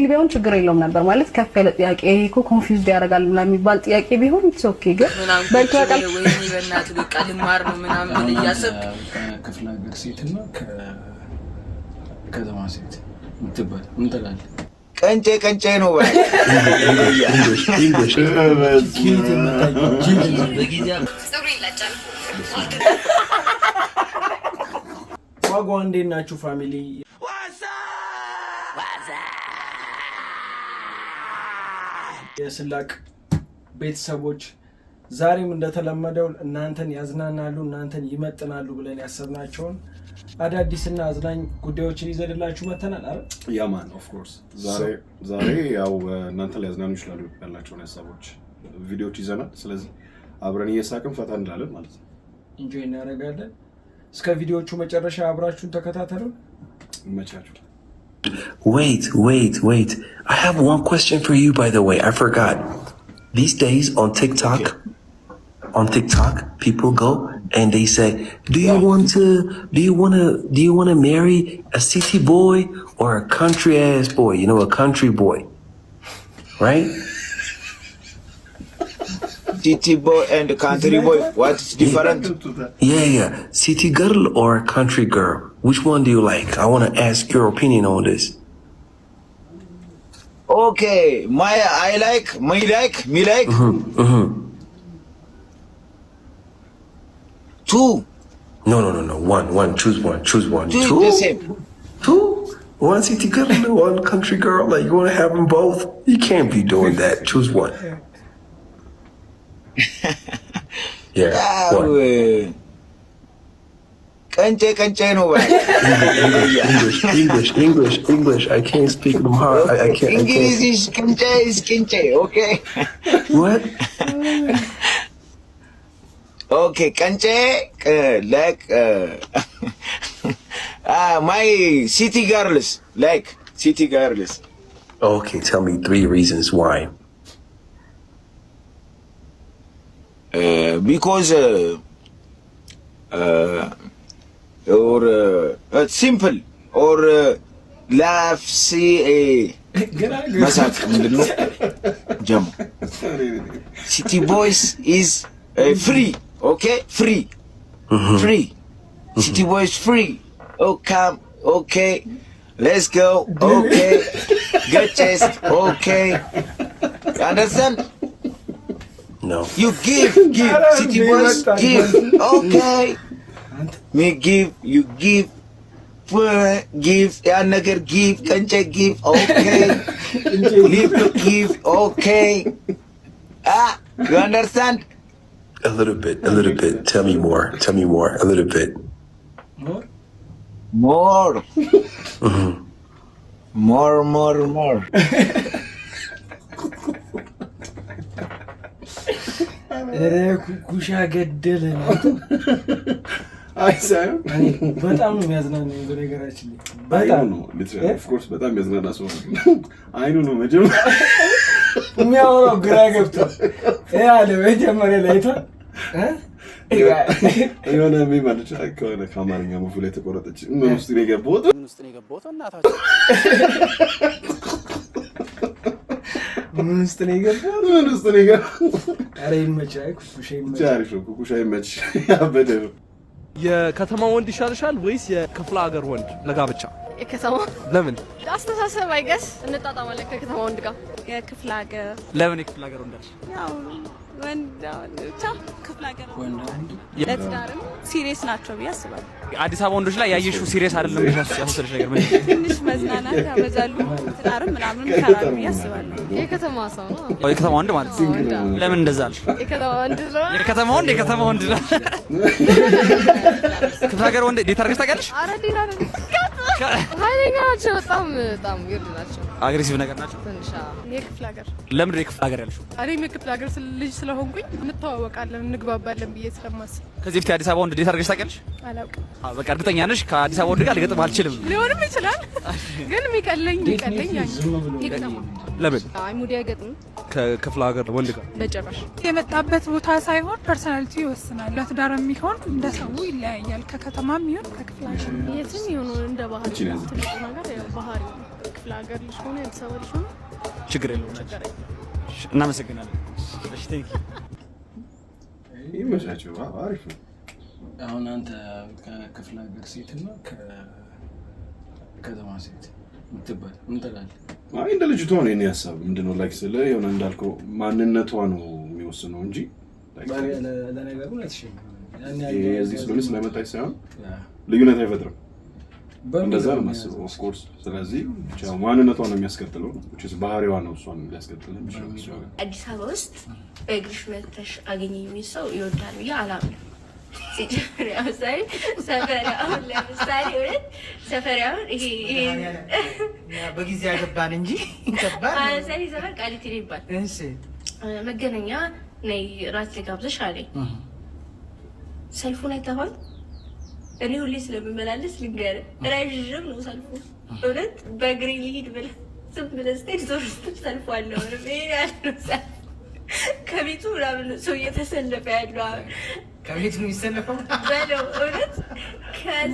ቢሆን ችግር የለውም ነበር ማለት ከፍ ያለ ጥያቄ እኮ ኮንፊውዝድ ያደርጋል ምናምን የሚባል ጥያቄ ቢሆን ኢትስ ኦኬ። ግን በልቷል ወይ በእናትህ በቃ ልማር ነው ምናምን ብለህ እያሰብክ ክፍለ ሀገር ሴትና ከከተማ ሴት ምትባል ምን ትላለህ? ቀንጨ ነው ባይ ዋጓ እንዴት ናችሁ ፋሚሊ? የስላቅ ቤተሰቦች ዛሬም እንደተለመደው እናንተን ያዝናናሉ እናንተን ይመጥናሉ ብለን ያሰብናቸውን አዳዲስና አዝናኝ ጉዳዮችን ይዘንላችሁ መተናል አይደል? ያማን ኦፍ ኮርስ ዛሬ ያው እናንተን ሊያዝናኑ ይችላሉ ያላቸውን ሀሳቦች ቪዲዮዎች ይዘናል። ስለዚህ አብረን እየሳቅን ፈታ እንላለን ማለት ነው። ኢንጆይ እናደርጋለን። እስከ ቪዲዮቹ መጨረሻ አብራችሁን ተከታተሉ። ይመቻችሁ። Wait. I have one question for you, by the way. I forgot. These days on TikTok, people go and they say, do you want to marry a city boy or a country ass boy? You know, a country boy, right? City boy and country boy, what's different? Yeah. City girl or a country girl? Which one do you like? I want to ask your opinion on this. Okay, me like. Two. No. One. Choose one. Two? The same. Two? One city girl and one country girl? Like, you want to have them both? You can't be doing that. Choose one. Yeah. One. Kanche no way. English. I can't speak them hard. I can't. English is kanche, okay? What? Okay, kanche, like, my city girls, like, city girls. Okay, tell me 3 reasons why. Because, or simple, or laugh, see masak ምንድነው ጀሙ city boys is free, okay? Free. City boys free. Oh, come, okay, let's go, okay, get chest, okay, understand? No. You give, city boys give, okay. Me give, you give, yeah, nigger give, kanche give, okay. Leave to give, okay. You understand? A little bit. Tell me more, a little bit. More. Mm-hmm. More. ኩሻ ገደለ ነው። አይሳም በጣም ነው የሚያዝናናው በነገራችን ላይ በጣም ነው ሊትራሊ ኦፍ ኮርስ በጣም የሚያዝናና ሰው አይኑ ነው መጀመሪያ የሚያወራው ግራ ገብቶ ያለ መጀመሪያ ላይ የሆነ የሚመልጭ ከሆነ ከአማርኛ ሙቪ ላይ ተቆረጠች ምን ውስጥ ነው የገባሁት እናታችን ምን ውስጥ ነው የገባሁት ኧረ ይመቻል ኩሻ ይመች ያበደ የከተማ ወንድ ይሻልሻል ወይስ የክፍለ ሀገር ወንድ ለጋብቻ? የከተማ ለምን? አስተሳሰብ አይገስ እንጣጣማለን ከከተማ ወንድ ጋር። የክፍለ ሀገር ለምን የክፍለ ሀገር ወንድ? ያው ወንድ ብቻ ክፍለ ሀገር ወንድ ለትዳርም ሲሪየስ ናቸው ብዬ አስባለሁ። አዲስ አበባ ወንዶች ላይ ያየሽው ሲሪየስ አይደለም ያስወሰደሽ ነገር ምን? ትንሽ መዝናናት ያበዛሉ ትዳርም ምናምን ይሰራሉ ብዬ አስባለሁ። የከተማ ሰው ነው። የከተማ ወንድ ማለት ነው። ለምን እንደዛ አልሽ? የከተማ ወንድ ነው። የከተማ ወንድ ነው። ክፍለ ሀገር ወንድ ዴት አድርገሽ ታውቂያለሽ? ኧረ ዴት አይደለም ኃይለኛ ናቸው። በጣም ይወድ ናቸው። አግሬሲቭ ነገር ናቸው ትንሽ። የክፍለ ሀገር ለምን የክፍለ ሀገር ያልሽው? እኔም የክፍለ ሀገር ልጅ ስለሆንኩኝ እንተዋወቃለን እንግባባለን ብዬ ስለማስብ። ከዚህ በፊት አዲስ አበባ ወንድ ዴት አድርገሽ ታውቂያለሽ? አላውቅም። በቃ እርግጠኛ ነሽ ከአዲስ አበባ ወንድ ጋር ልገጥም አልችልም? ሊሆንም ይችላል ግን የሚቀለኝ ለምን? አይ ሙዲ አይገጥም ከክፍለ ሀገር ወንድ ጋር በጭራሽ። የመጣበት ቦታ ሳይሆን ፐርሰናሊቲ ይወስናል። ለትዳር የሚሆን እንደ ሰው ይለያያል። ከከተማም ይሁን ከክፍለ ሀገር የትም ይሁን እንደ ባህሪ ትልቁ ነገር ያው ባህሪ ነው። ክፍለ ሀገር ልጅ ሆነ አዲስ አበባ ልጅ ሆነ ችግር የለውም። እናመሰግናለን። እሺ ቴንክ ዩ ይመቻችሁ። አሪፍ ነው። አሁን አንተ ከክፍለ ሀገር ሴትና ከከተማ ሴት ምትባል ምን ትላለህ? አይ እንደ ልጅቷ ነው የኔ ሀሳብ። ምንድነው ላይክ ስለ የሆነ እንዳልከው ማንነቷ ነው የሚወስነው እንጂ ለነገሩ ለትሽም እዚህ ስለሆነ ስለመጣች ሳይሆን ልዩነት አይፈጥርም። እንደዛ ነው የማስበው ኦፍ ኮርስ። ስለዚህ ማንነቷ ነው የሚያስከትለው፣ ባህሪዋ ነው እሷን ሊያስከትል የሚችለው። አዲስ አበባ ውስጥ በእግርሽ መተሽ አገኘኝ የሚል ሰው ይወዳል ብዬ አላምንም። ሰፈሪያውን ይሄ በጊዜ ያገባን እንጂ ሰሪ ዘፈር ቃሊቲ ይባል መገናኛ ነይ ራት ጋብዘሽ አለኝ። ሰልፉን አይተኸዋል? እኔ ሁሌ ስለምመላለስ ልንገርህ ረዥም ነው ሰልፉ። እውነት በእግሬ ልሂድ ብለህ ዝም ብለህ ስትሄድ ዞር ስትል ሰልፉ አለ። ያለው ሰልፍ ከቤቱ ምናምን ሰው እየተሰለፈ ያለው ከቤቱ የሚሰለፈው በለው እውነት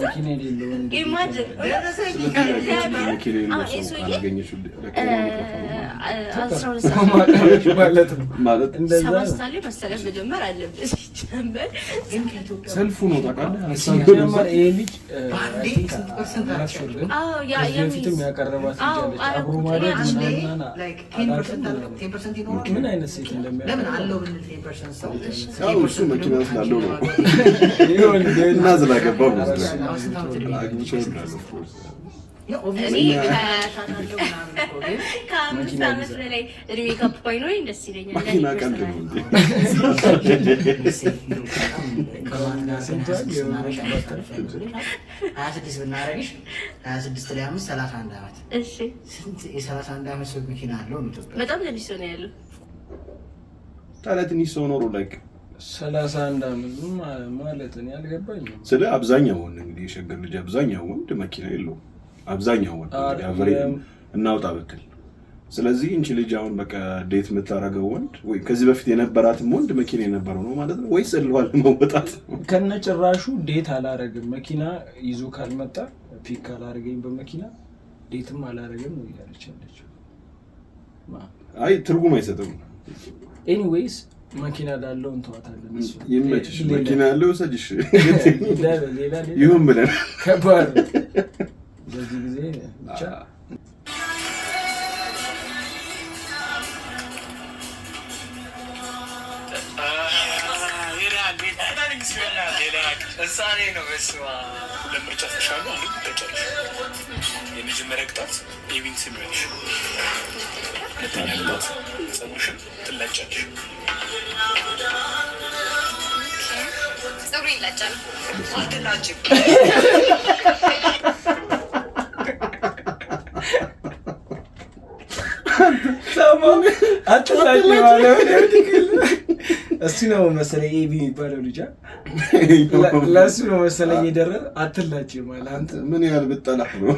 መኪና የሌለው ኢማጅን ሰልፉ ነው ታውቃለህ። ይሄ ልጅ በፊትም ያቀረባት አብሮ ማለት ምን አይነት ሴት እንደሚያለው እሱ መኪና ስላለው ነው እና ስላገባው ነው። ከአምስት ዓመት በላይ እድሜ ከፋኝ ነው ደስ ይለኛል። መኪና ቀልድ ነው እንዴ? ብናረግሽ 26 ላይ 5 31 ዓመት እሺ፣ ስንት የ31 ዓመት ሰው መኪና አለው? በጣም ትንሽ ሰው ነው ያለው። ታዲያ ትንሽ ሰው ኖሮ ላይክ 31 ዓመት ማለት እኔ አልገባኝም። ስለ አብዛኛው ወንድ እንግዲህ የሸገር ልጅ አብዛኛው ወንድ መኪና የለውም። አብዛኛው ወንድ እናውጣ ብትል። ስለዚህ እንቺ ልጅ አሁን በቃ ዴት የምታረገው ወንድ ወይ ከዚህ በፊት የነበራትም ወንድ መኪና የነበረው ነው ማለት ነው ወይስ እልዋል መውጣት? ከነጭራሹ ዴት አላረግም መኪና ይዞ ካልመጣ ፒክ ካላረገኝ በመኪና ዴትም አላረግም ነው ያለች ያለችው። አይ ትርጉም አይሰጥም። ኤኒዌይስ መኪና ዳለው እንተዋታለን። እሱ ይመችሽ። መኪና ያለው ሰጅሽ ይሁን ብለን ከባድ በዚህ ጊዜ ብቻ እሳኔ ነው በስማ ለምርጫ ተሻሉ አንዱ ተጨርሽ የመጀመሪያ ቅጣት ኤቪንግ ሲሚዎች ለተኛለት ጸጉርሽን ትላጫለሽ። ጸጉር ይላጫል አትላጭም። አትላጭም ማለት እሱ ነው መሰለኝ ኤቢ የሚባለው ልጅ ለእሱ ነው መሰለኝ የደረሰ አትላጭም ማለት አንተ ምን ያህል ብጠላህ ነው?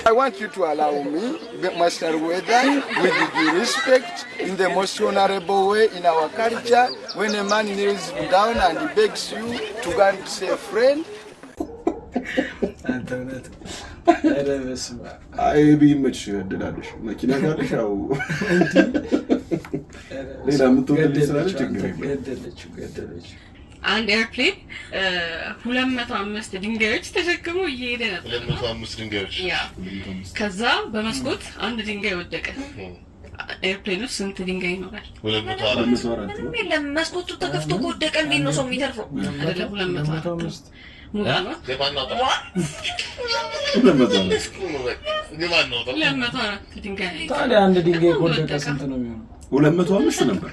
I want you to allow me, Master Weda, with due respect, in the most honorable way in our culture, when a man kneels down and he begs you to go and say a friend. አይ ቢመች ይወደዳልሽ መኪና ጋርሽ ያው ሌላ ምትወደድ ስላለች ገደለች። አንድ ኤርፕሌን 205 ድንጋዮች ተሸክሞ እየሄደ ነበር። 205 ድንጋዮች ከዛ በመስኮት አንድ ድንጋይ ወደቀ። ኤርፕሌን ውስጥ ስንት ድንጋይ ይኖራል? 204 የለም መስኮቱ ተከፍቶ ከወደቀ እንዴት ነው ሰው የሚተርፈው? አይደለም 205 ታዲያ አንድ ድንጋይ ከወደቀ ስንት ነው የሚሆነው? 205 ነበር።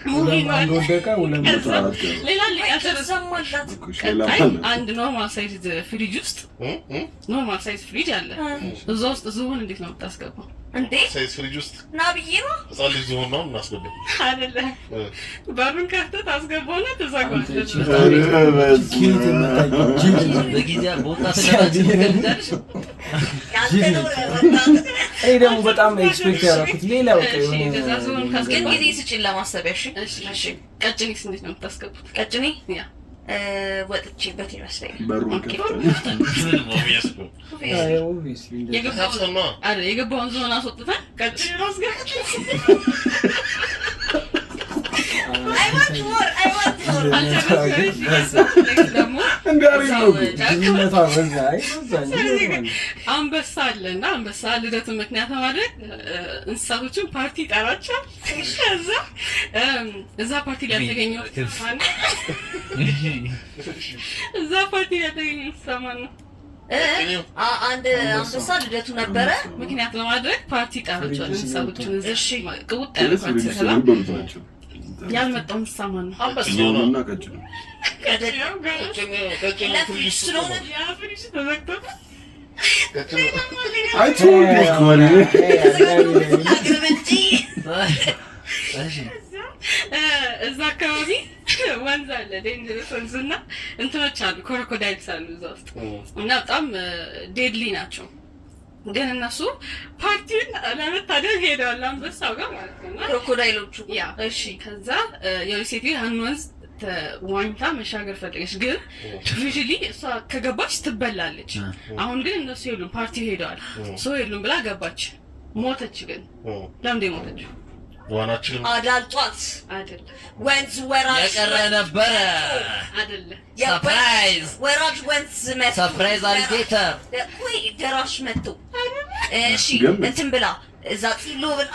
አንድ ወደቀ 204 ሌላ ያተረሰማላት አንድ ኖርማል ሳይዝ ፍሪጅ ውስጥ ኖርማል ሳይዝ ፍሪጅ አለ። እዛ ውስጥ ዝሆን እንዴት ነው የምታስገባው? እንዴ ሳይዝ ፍሪጅ ውስጥ ናብዬ ነው ህፃን ልጅ ዝሆን ነው እናስገባው አይደለ? በሩን ከፍተህ ታስገባውና ተዘጋለች። በጊዜ በወጣት እኔ ደግሞ በጣም ኤክስፔክት ያደረኩት ሌላ በቃ ግን ጊዜ ስጭን ለማሰቢያ። እሺ ቀጭኔስ እንዴት ነው የምታስገቡት? ቀጭኔ ያ ወጥቼበት ይመስለኛል። በሩን የገባውን ዞን አስወጥተን ቀጥታ አንበሳ አለና አንበሳ ልደቱን ምክንያት በማድረግ እንስሳቶችን ፓርቲ ይጠራቸዋል። እዛ ፓርቲ ላይ ያልተገኘው ማን ነው? አንድ አንበሳ ልደቱ ነበረ ምክንያት በማድረግ ፓርቲ ይጠራቸዋል እንስሳቶችን። እሺ ቅውጥ ያለ ፓርቲ ሰላም ያልመጣው እንስሳ ማን ነው? አንበሳውና ቀጭኑ እዛ አካባቢ ወንዝ አለ ዴንጀረስ ወንዝና እንትኖች አሉ ክሮኮዳይልስ አሉ እዛ ውስጥ እና በጣም ዴድሊ ናቸው። ግን እነሱ ፓርቲውን ለመታደግ ሄደዋል አንበሳው ጋር ማለት ነው ክሮኮዳይሎቹ። ያ እሺ ከዛ የሴት ያን ወንዝ ዋኝታ መሻገር ፈለገች። ግን ዩዥሊ እሷ ከገባች ትበላለች። አሁን ግን እነሱ የሉም ፓርቲው ሄደዋል ሰው የሉም ብላ ገባች ሞተች። ግን ለምን ሞተች? ዋናችን አዳልጧት አይደል? ወንዝ ወራጅ የቀረ ነበረ አይደል? ሰርፕራይዝ ወራጅ ወንዝ መጥቶ ሰርፕራይዝ አልጌተር ወይ ደራሽ መጥቶ እሺ እንትን ብላ እዛ ጥሎ ብላ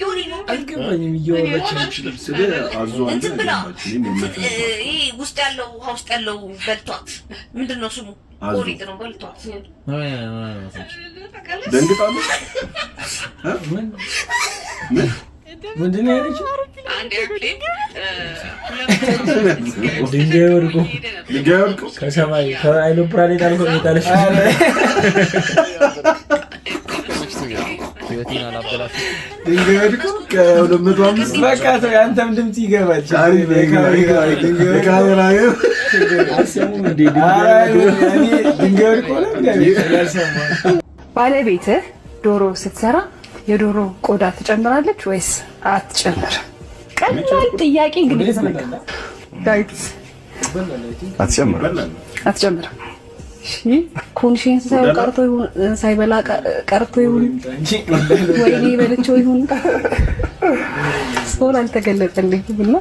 ዮኒ ነው አልገባኝም። እየወረች እንትን ብላ ይሄ ውስጥ ያለው ውሃ ውስጥ ያለው በልቷት ምንድነው ስሙ? ቆሪጥ ነው በልቷት። ደንግጣለች። ምንድን ነው ያለችው? አንድ ኤርፕሌን ድንጋይ ወድቆ ከሰማይ ከአይሮፕላን የጣለች ህይወቴን አላበላሽ ድንጋይ ወድቆ ከ205 በቃ ተው ያንተም ድምጽ ይገባል። ካሜራ ባለቤትህ ዶሮ ስትሰራ የዶሮ ቆዳ ትጨምራለች ወይስ አትጨምር? ቀላል ጥያቄ እንግዲህ ተዘመካ ዳይት አትጨምር። እሺ ኮንሽንስ ሳይበላ ቀርቶ ይሁን ወይኔ በለችው ይሁን ስቶል አልተገለጸልኝም እና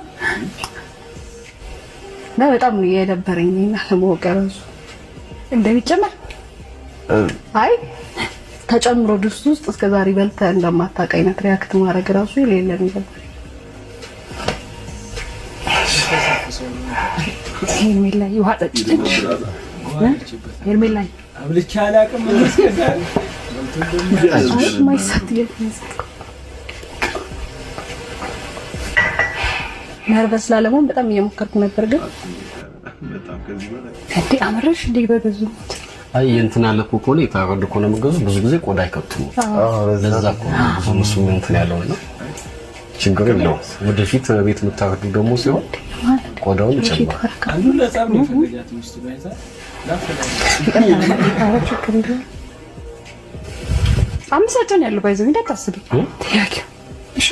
በጣም ነው የደበረኝና ለሞቀረሱ እንደሚጨመር አይ ተጨምሮ ድስት ውስጥ እስከዛሬ በልተህ እንደማታውቅ አይነት ሪያክት ማድረግ ራሱ የሌለ ነገር ሄርሜላ ይውሃ ጠጪ ሄርሜላ አብልቻ አላውቅም መስከዳል ማይሳት ነርቨስ ላለመሆን በጣም እየሞከርኩ ነበር። ግን በጣም ከዚህ በላይ እንዴ አመረሽ እንዴ በገዙት አይ እንትን አለኩ ኮኔ ታረድ ኮኔ መገዙ ብዙ ጊዜ ቆዳ አይከብቱም። ለዛ ኮኔ ብዙ ሙስም እንትን ያለውና ችግር የለውም። ወደፊት ቤት የምታረዱ ደግሞ ሲሆን ቆዳውን ይጨምራል። አንዱ ለጻም ነው ፈገጃት ሚስቱ ጋይዛ አምሳጨን ያለው ባይዘው እንዳታስብ ጥያቄ እሺ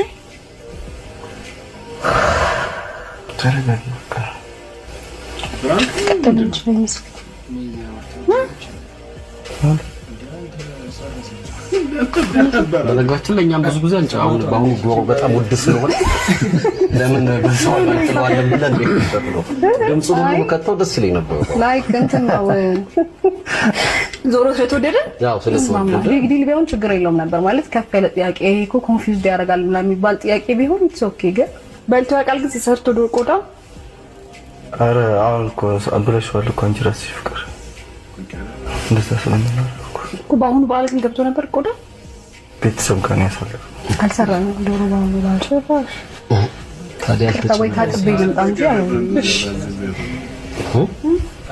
ተረጋጋ ቀጥልንች በሚስ በነገራችን ላይ እኛም ብዙ ጊዜ አሁን በአሁኑ ዶሮ በጣም ውድ ስለሆነ ለምን በሰው አንጥለዋለን ብለን ነው ድምፁ ሁሉ ከተው ደስ ይለኝ ነበር። ላይክ እንትን ነው ዞሮ ስለተወደደ ያው ስለተወደደ ቢግ ዲል ቢሆን ችግር የለውም ነበር ማለት ከፍ ያለ ጥያቄ እኮ ኮንፊውዝድ ያደርጋል ምናምን የሚባል ጥያቄ ቢሆን ኢትስ ኦኬ። ግን በልቶ ያውቃል ግን ሲሰርቶ ዶሮ ቆዳ አረ አሁን እኮ አብረሽዋል እኮ አንቺ ራስሽ ፍቅር እንደዛ ስለምናደርግ እኮ በአሁኑ በዓል ግን ገብቶ ነበር ቆዳ ቤተሰብ ጋር ነው ያሳለፈው። አልሰራም ዶሮ በአሁኑ በዓል ሸፋሽ ታዲያ ታዲያ ታጥቤ ልምጣ እንጂ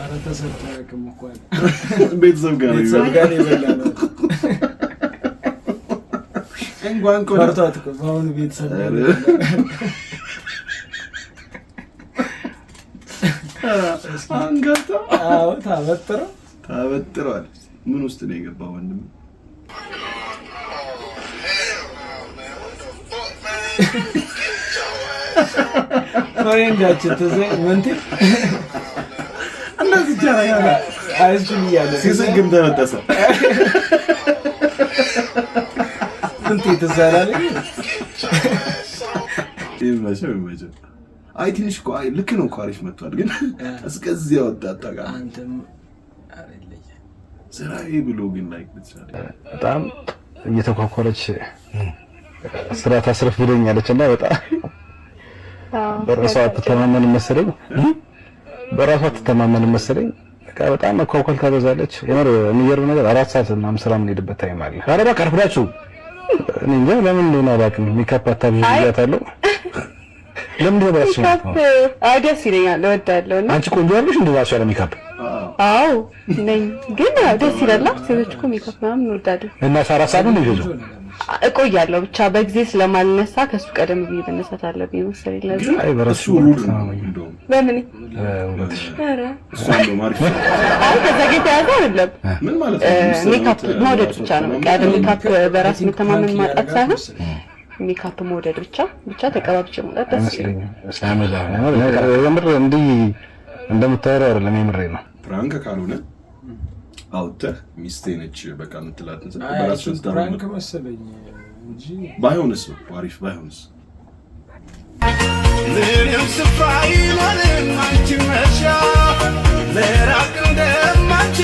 አረ ተሰርተከም እኮ ቤተሰብ ጋር ነው ይበላል እንኳን ቆርጣት እኮ በአሁኑ ቤተሰብ ጋር አንገታ አዎ ታበጥሯል። ምን ውስጥ ነው የገባው ወንድም? እንዳችን ተዘይ መንቴ እነዚህ ጃራ አይስኩል ያለ ሲስግም ተመጠሰ እንት ተዛላለ ይመቸ አይ ትንሽ እኮ አይ ልክ ነው እኮ አሪፍ መጥቷል ግን እስከዚህ ያወጣጣ ጋር አንተም አይለየ ስራዬ ብሎ ግን ላይክ በጣም እየተኳኳለች ስራ ታስረፍ ብለኛለችና በጣም በራሷ ተተማመን መሰለኝ በቃ በጣም መኳኳል ታበዛለች የምር የሚገርም ነገር 4 ሰዓት እና ስራ ምን ሄድበት ታይም አለ ኧረ በቃ አርፍዳችሁ እኔ እንጃ ለምን እንደሆነ አላውቅም ሜካፕ አታብዥ ይያታለሁ ለምን ነው ባስሽ ደስ ይለኛል እወዳለሁ እና አንቺ ቆንጆ አይደለሽ እንዴ ባስሽ ያለ ሜካፕ አዎ ነኝ ግን ደስ ይላል ሴቶች እኮ ሜካፕ ምናምን እንወዳለን እና 4 ሰዓት ነው ይፈጀው እቆያለሁ ብቻ በጊዜ ስለማልነሳ ከሱ ቀደም ብዬ መነሳት አለብኝ መሰለኝ ለዚህ አይ በራሱ ሩድ ነው እንደው ለምን ኧረ እሷን ማርፍ አይ ከዛ ጌታ ያዘው አይደለም ምን ማለት ነው ሜካፕ መውደድ ብቻ ነው በቃ ሜካፕ በራስ መተማመን ማጣት ሳይሆን ሜካፕ መውደድ ብቻ ተቀባብቼ መውጣት ደስ ይለኛል ሳመላ የምር እንዲህ እንደምታወራው አይደለም የምሬ ነው ፕራንክ ካልሆነ አውጥተህ ሚስቴ ነች በቃ ምትላት እንጂ በራሱ ፕራንክ መሰለኝ እንጂ ባይሆንስ አሪፍ ባይሆንስ ምንም ስፍራ ይኖርም አንቺ መሻ ለራቅ እንደማንቺ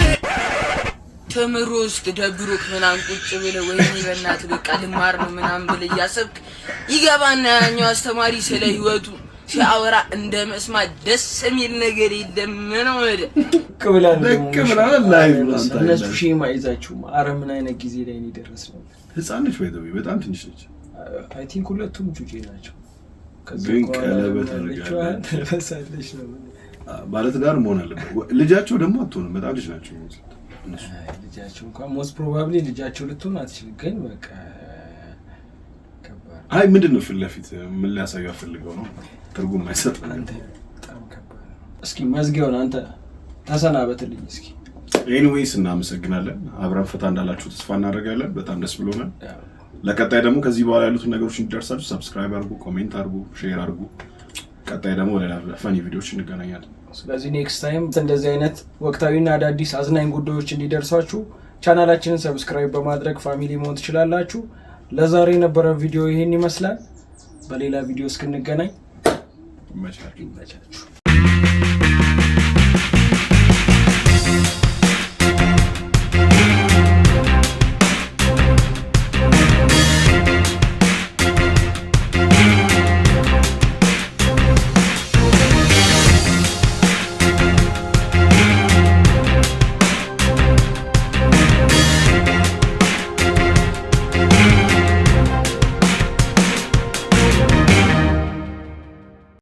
ተምሮ ውስጥ ደብሮክ ምናምን ቁጭ ብለህ ወይኔ በእናትህ በቃ ልማር ነው ምናምን ብለህ እያሰብክ ይገባና ያኛው አስተማሪ ስለ ህይወቱ ሲያወራ እንደ መስማት ደስ የሚል ነገር የለም ነው ወደ ቅብላን ላይቭ እነሱ ሼማ ይዛችሁም ኧረ ምን አይነት ጊዜ ላይ ነው የደረስነው ህፃን ነች ወይ በጣም ትንሽ ነች አይ ቲንክ ሁለቱም ጩጬ ናቸው ግን ቀለበት አደረጋለች ነው ባለትዳር መሆን አለበት ልጃቸው ደግሞ አትሆንም በጣም ልጅ ናቸው እነሱ ልጃቸው እንኳን ሞስት ፕሮባብሊ ልጃቸው ልትሆን አትችልም ግን በቃ አይ ምንድነው ፊት ለፊት ምን ሊያሳዩ ፈልገው ነው ትርጉም ማይሰጥ አንተ በጣም ከባድ ነው እስኪ መዝጊያውን አንተ ተሰናበትልኝ እስኪ ኤኒዌይስ እናመሰግናለን አብረን ፈታ እንዳላችሁ ተስፋ እናደርጋለን በጣም ደስ ብሎናል ለቀጣይ ደግሞ ከዚህ በኋላ ያሉትን ነገሮች እንዲደርሳችሁ ሰብስክራይብ አድርጉ ኮሜንት አድርጉ ሼር አድርጉ ቀጣይ ደግሞ ሌላ ፈኒ ቪዲዮዎች እንገናኛለን ስለዚህ ኔክስት ታይም እንደዚህ አይነት ወቅታዊና አዳዲስ አዝናኝ ጉዳዮች እንዲደርሳችሁ ቻናላችንን ሰብስክራይብ በማድረግ ፋሚሊ መሆን ትችላላችሁ ለዛሬ የነበረው ቪዲዮ ይሄን ይመስላል በሌላ ቪዲዮ እስክንገናኝ ይመቻችሁ